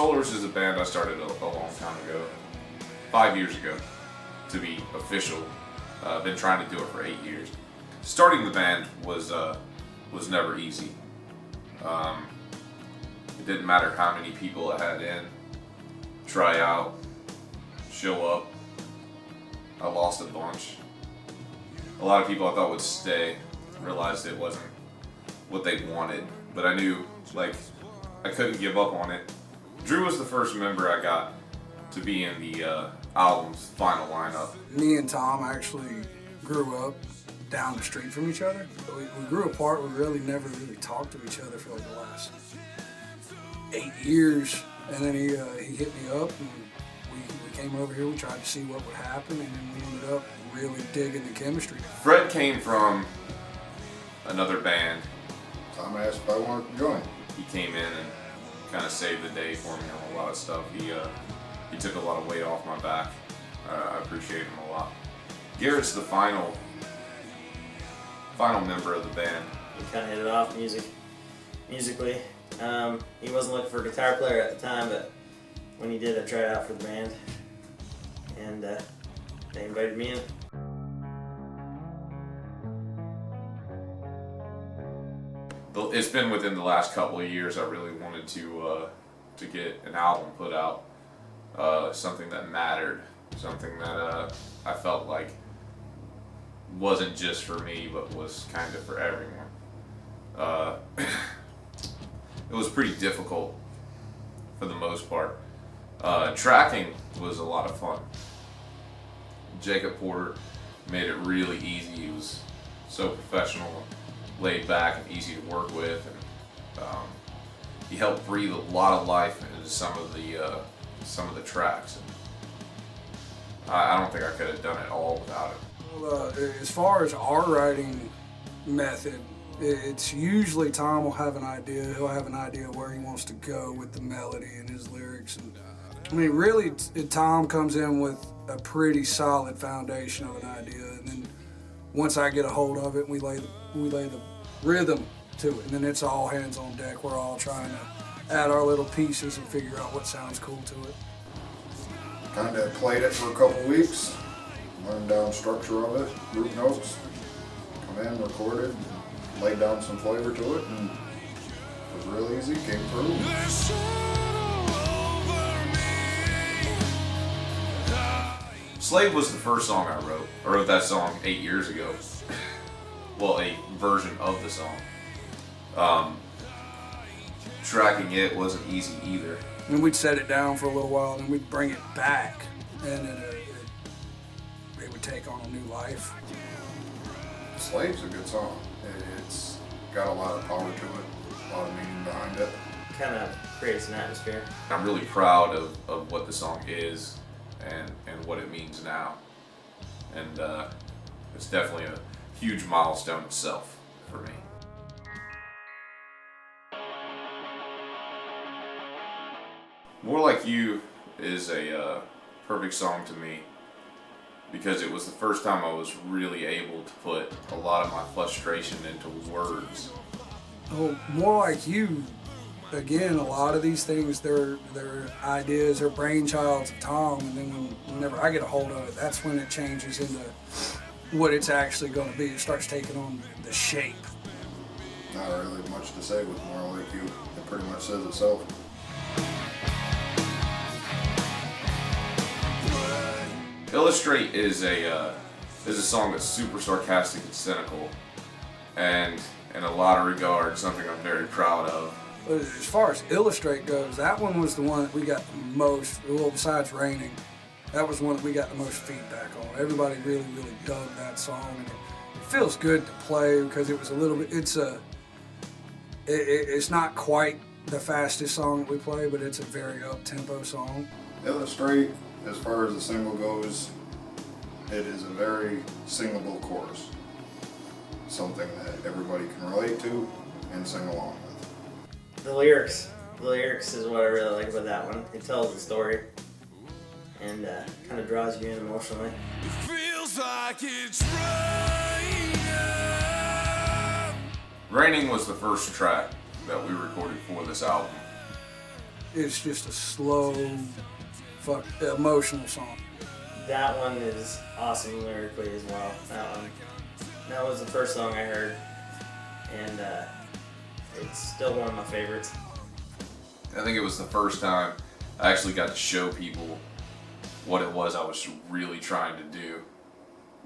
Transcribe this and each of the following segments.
Solarist is a band I started a long time ago, 5 years ago, to be official. I've been trying to do it for 8 years. Starting the band was never easy. It didn't matter how many people I had in, try out, show up. I lost a bunch. A lot of people I thought would stay realized it wasn't what they wanted, but I knew, like, I couldn't give up on it. Drew was the first member I got to be in the album's final lineup. Me and Tom actually grew up down the street from each other. We grew apart. We never really talked to each other for like the last 8 years. And then he hit me up, and we came over here. We tried to see what would happen, and then we ended up really digging the chemistry. Fred came from another band. Tom asked if I wanted to join. He came in and kind of saved the day for me on a lot of stuff. He took a lot of weight off my back. I appreciate him a lot. Garrett's the final member of the band. We kind of hit it off musically. He wasn't looking for a guitar player at the time, but when he did, I tried out for the band, and they invited me in. It's been within the last couple of years I really wanted to get an album put out, something that mattered, something that I felt like wasn't just for me but was kind of for everyone. It was pretty difficult for the most part. Tracking was a lot of fun. Jacob Porter made it really easy. He was so professional, laid back, and easy to work with, and he helped breathe a lot of life into some of the tracks. And I don't think I could have done it all without him. Well, as far as our writing method, it's usually Tom will have an idea. He'll have an idea where he wants to go with the melody and his lyrics. And I mean, really, Tom comes in with a pretty solid foundation of an idea, and then once I get a hold of it, we lay the rhythm to it, and then it's all hands on deck. We're all trying to add our little pieces and figure out what sounds cool to it. Kind of played it for a couple weeks, learned down structure of it, group notes, come in, recorded, laid down some flavor to it, and it was real easy, came through. Slave was the first song I wrote. I wrote that song 8 years ago. Well, a version of the song. Tracking it wasn't easy either. And we'd set it down for a little while, and then we'd bring it back, and it would take on a new life. Slave's a good song. It's got a lot of power to it, a lot of meaning behind it. Kind of creates an atmosphere. I'm really proud of what the song is and what it means now. And it's definitely a huge milestone itself for me. More Like You is a perfect song to me because it was the first time I was really able to put a lot of my frustration into words. Oh, More Like You, again, a lot of these things, they're ideas or brainchilds of Tom, and then whenever I get a hold of it, that's when it changes into what it's actually going to be. It starts taking on the shape. Not really much to say with More Like You. It pretty much says itself. Illustrate is a song that's super sarcastic and cynical, and in a lot of regards, something I'm very proud of. But as far as Illustrate goes, that one was the one that we got the most, well, besides Raining, that was the one that we got the most feedback on. Everybody really, really dug that song, and it feels good to play because it was a little bit, it's not quite the fastest song that we play, but it's a very up-tempo song. Illustrate, as far as the single goes, it is a very singable chorus. Something that everybody can relate to and sing along with. The lyrics is what I really like about that one. It tells the story and kind of draws you in emotionally. It feels like it's raining. Raining was the first track that we recorded for this album. it's just a slow, emotional song. That one is awesome lyrically as well. That was the first song I heard, and it's still one of my favorites. I think it was the first time I actually got to show people what it was I was really trying to do,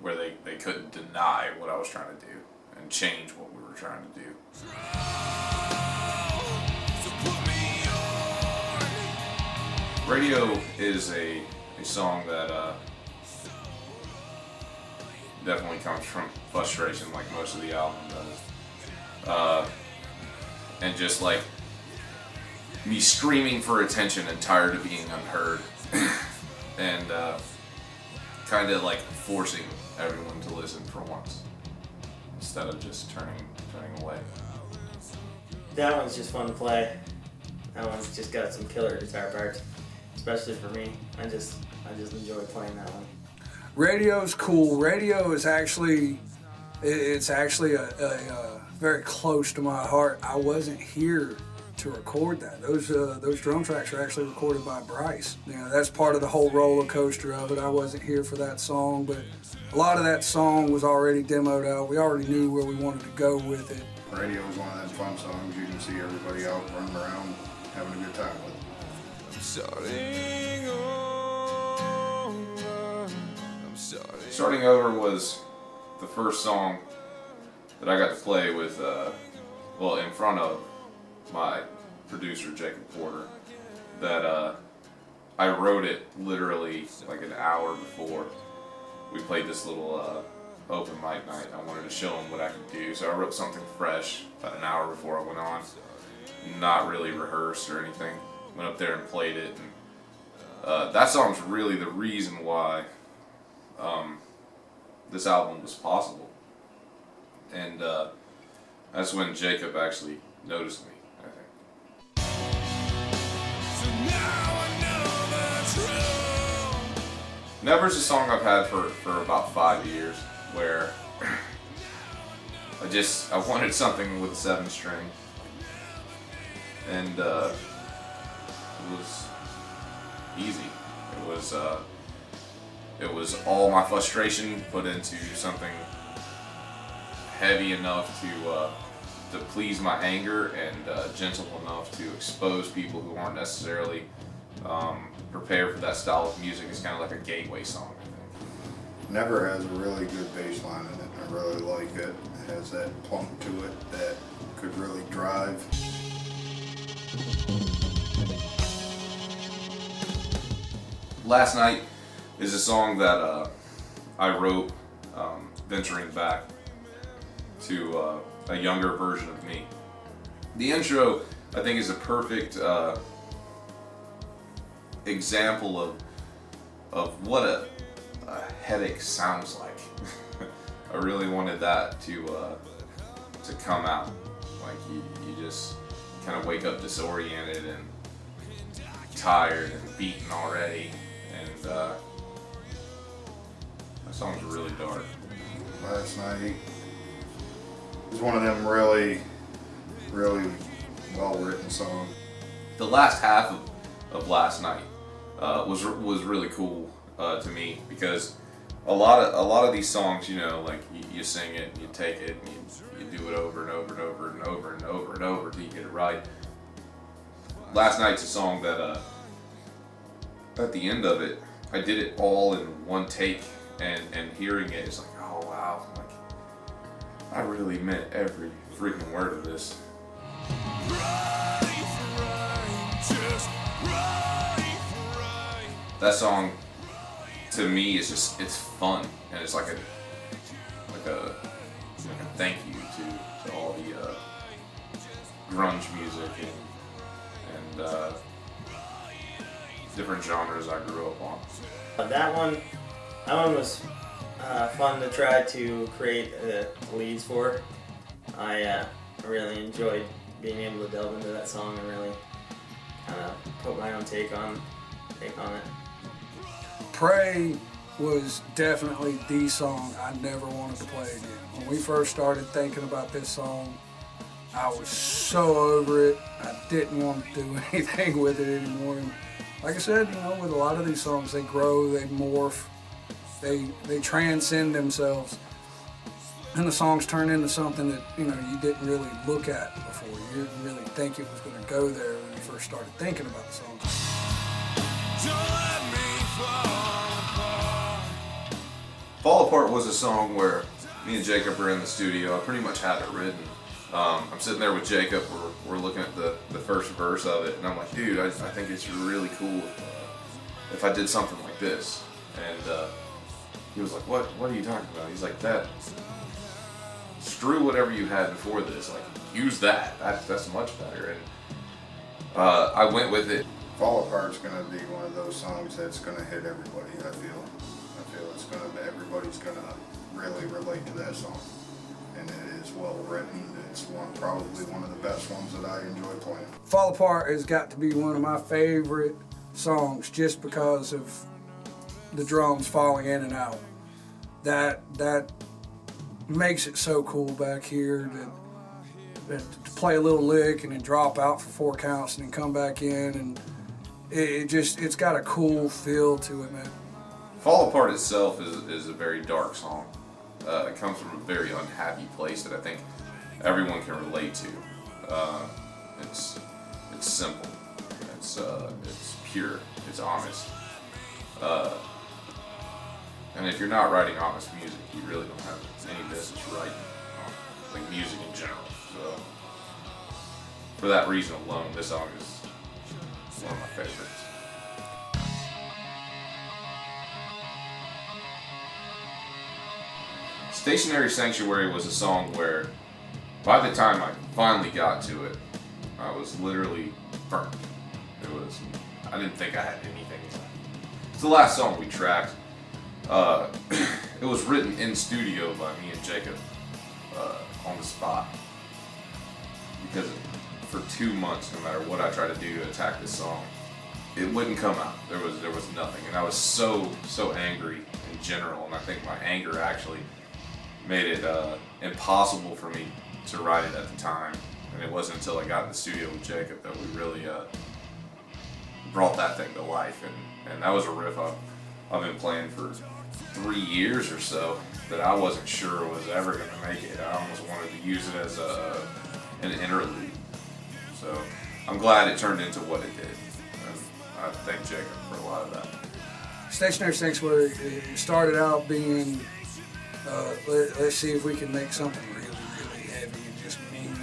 where they couldn't deny what I was trying to do and change what we were trying to do. Radio is a song that definitely comes from frustration, like most of the album does. And just like me screaming for attention and tired of being unheard. And kind of like forcing everyone to listen for once instead of just turning away. That one's just fun to play. That one's just got some killer guitar parts, especially for me. I just enjoy playing that one. Radio's cool. Radio is actually, it's actually a very close to my heart. I wasn't here to record that. Those drum tracks are actually recorded by Bryce. You know, that's part of the whole roller coaster of it. I wasn't here for that song, but a lot of that song was already demoed out. We already knew where we wanted to go with it. Radio is one of them fun songs you can see everybody out running around having a good time with. Starting Over was the first song that I got to play with, in front of my producer, Jacob Porter, that I wrote it literally like an hour before we played this little open mic night. I wanted to show him what I could do, so I wrote something fresh about an hour before I went on, not really rehearsed or anything. Went up there and played it, and that song's really the reason why this album was possible. And that's when Jacob actually noticed me, I think. So now I know the truth. Never's a song I've had for about 5 years, where I wanted something with a 7-string, and it was easy. It was all my frustration put into something heavy enough to please my anger, and gentle enough to expose people who aren't necessarily prepared for that style of music. It's kind of like a gateway song, I think. Never has a really good bass line in it. I really like it. It has that plunk to it that could really drive. Last Night is a song that I wrote venturing back to a younger version of me. The intro, I think, is a perfect example of what a headache sounds like. I really wanted that to come out. Like you just kind of wake up disoriented and tired and beaten already, and that song's really dark. Last Night was one of them really, really well-written songs. The last half of Last Night was really cool to me, because a lot of these songs, you know, like you sing it and you take it and you do it over and over and over and over and over and over till you get it right. Last Night's a song that at the end of it, I did it all in one take, and hearing it is like, oh wow, like I really meant every freaking word of this. That song, to me, is just, it's fun, and it's like a thank you to all the grunge music and different genres I grew up on. That one was fun to try to create leads for. I really enjoyed being able to delve into that song and really kind of put my own take on it. Pray was definitely the song I never wanted to play again. When we first started thinking about this song, I was so over it. I didn't want to do anything with it anymore. And like I said, you know, with a lot of these songs, they grow, they morph, they transcend themselves, and the songs turn into something that, you know, you didn't really look at before. You didn't really think it was going to go there when you first started thinking about the songs. Don't let me fall apart. Fall Apart was a song where me and Jacob were in the studio. I pretty much had it written. I'm sitting there with Jacob. We're looking at the first verse of it, and I'm like, dude, I think it's really cool if I did something like this. And he was like, what are you talking about? He's like, that. Screw whatever you had before this. Like, use that. That's much better. And I went with it. Fall Apart's gonna be one of those songs that's gonna hit everybody. I feel everybody's gonna really relate to that song, and it is well written. It's probably one of the best ones that I enjoy playing. Fall Apart has got to be one of my favorite songs just because of the drums falling in and out. That makes it so cool back here that to play a little lick and then drop out for 4 counts and then come back in, and it's got a cool feel to it, man. Fall Apart itself is a very dark song. It comes from a very unhappy place that I think everyone can relate to. It's simple. It's pure. It's honest. And if you're not writing honest music, you really don't have any business writing like music in general. So for that reason alone, this song is one of my favorites. Stationary Sanctuary was a song where, by the time I finally got to it, I was literally burnt. I didn't think I had anything. It's the last song we tracked. It was written in studio by me and Jacob on the spot. Because for 2 months, no matter what I tried to do to attack this song, it wouldn't come out. There was nothing. And I was so angry in general, and I think my anger actually made it impossible for me to write it at the time. And it wasn't until I got in the studio with Jacob that we really brought that thing to life. And that was a riff I've been playing for 3 years or so that I wasn't sure was ever going to make it. I almost wanted to use it as an interlude. So I'm glad it turned into what it did. And I thank Jacob for a lot of that. Stationary Sanctuary started out being, let's see if we can make something really, really heavy and just mean.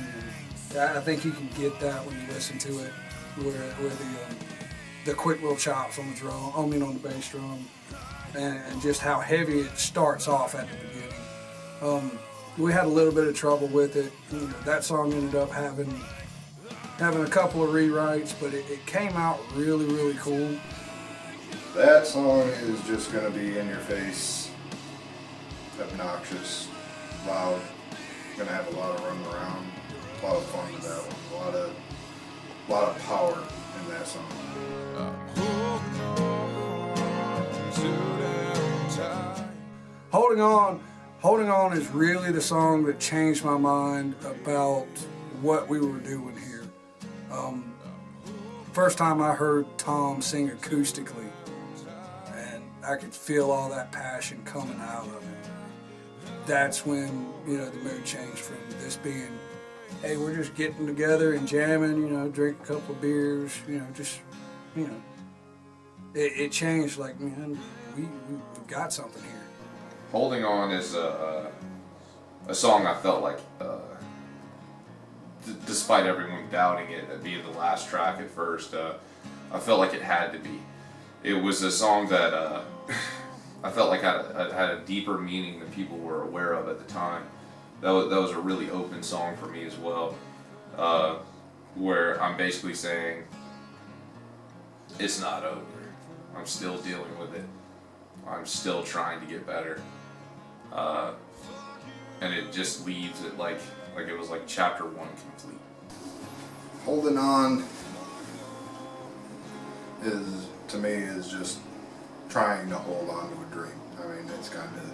And I think you can get that when you listen to it, where the quick little chops on the drum, on the bass drum, and just how heavy it starts off at the beginning. We had a little bit of trouble with it. You know, that song ended up having a couple of rewrites, but it came out really, really cool. That song is just gonna be in your face, obnoxious, loud. Gonna have a lot of run around, a lot of fun with that one, a lot of power in that song. Holding On is really the song that changed my mind about what we were doing here. First time I heard Tom sing acoustically, and I could feel all that passion coming out of it. That's when, you know, the mood changed from this being, hey, we're just getting together and jamming, you know, drink a couple of beers, you know, just, you know. It changed, like, man, we've got something here. Holding On is a song I felt like, despite everyone doubting it being the last track at first, I felt like it had to be. It was a song that I felt like had a deeper meaning than people were aware of at the time. That was a really open song for me as well, where I'm basically saying, it's not over. I'm still dealing with it. I'm still trying to get better. And it just leaves it like it was like chapter 1 complete. Holding On to me is just trying to hold on to a dream. I mean, it's kind of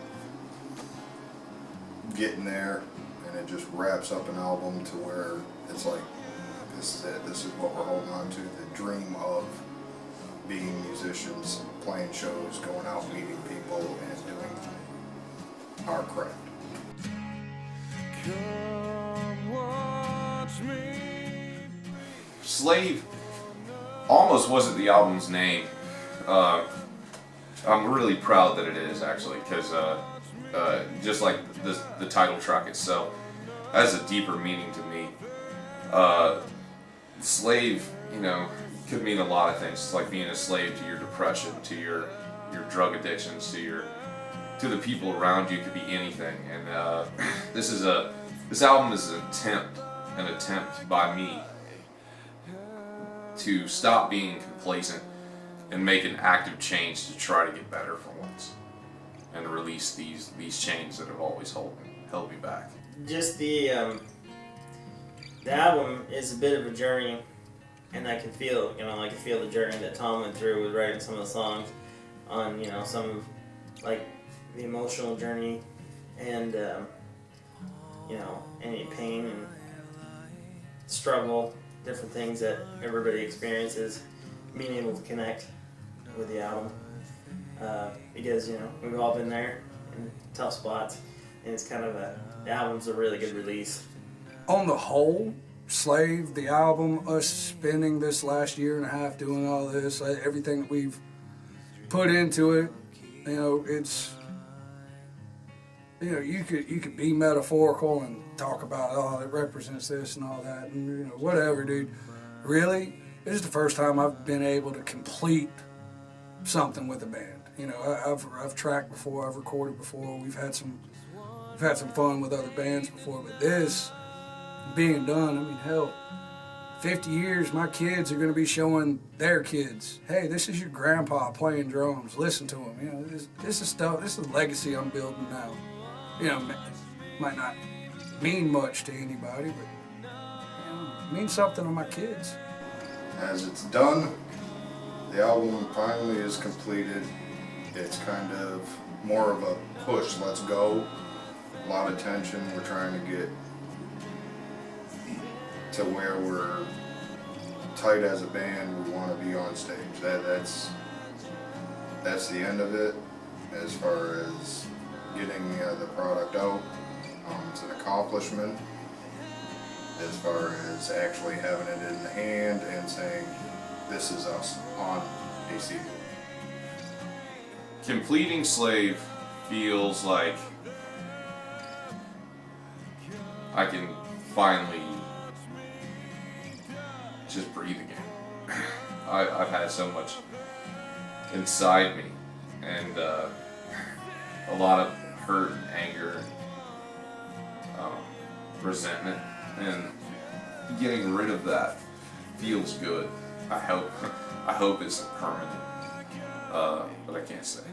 getting there and it just wraps up an album to where it's like, this is it, this is what we're holding on to, the dream of being musicians, playing shows, going out meeting people, and doing our craft. Come watch me. Slave almost wasn't the album's name. I'm really proud that it is, actually, because just like the title track itself has a deeper meaning to me. Slave, could mean a lot of things. It's like being a slave to your depression, to your drug addictions, to the people around you. It could be anything. And this album is an attempt by me to stop being complacent and make an active change to try to get better for once, and release these chains that have always held me back. Just the album is a bit of a journey, and I can feel, I can feel the journey that Tom went through with writing some of the songs on, some of, like, the emotional journey and, any pain and struggle, different things that everybody experiences, being able to connect with the album. Because, we've all been there in tough spots, and it's kind of the album's a really good release. On the whole, Slave, the album, us spending this last year and a half doing all this, everything that we've put into it, it's, you could be metaphorical and talk about, oh, it represents this and all that, and whatever, dude. Really, this is the first time I've been able to complete something with a band. I've tracked before, I've recorded before, we've had some fun with other bands before, but this being done, hell, 50 years, my kids are going to be showing their kids, hey, this is your grandpa playing drums, listen to him. This is stuff, this is the legacy I'm building now. Might not mean much to anybody, but it means something to my kids. As it's done, the album finally is completed. It's kind of more of a push, let's go. A lot of tension. We're trying to get to where we're tight as a band. We want to be on stage. That's the end of it. As far as getting the product out, it's an accomplishment. As far as actually having it in the hand and saying, this is us on a CD. Completing Slave feels like I can finally just breathe again. I've had so much inside me, and a lot of hurt and anger, resentment, and getting rid of that feels good. I hope it's permanent, but I can't say.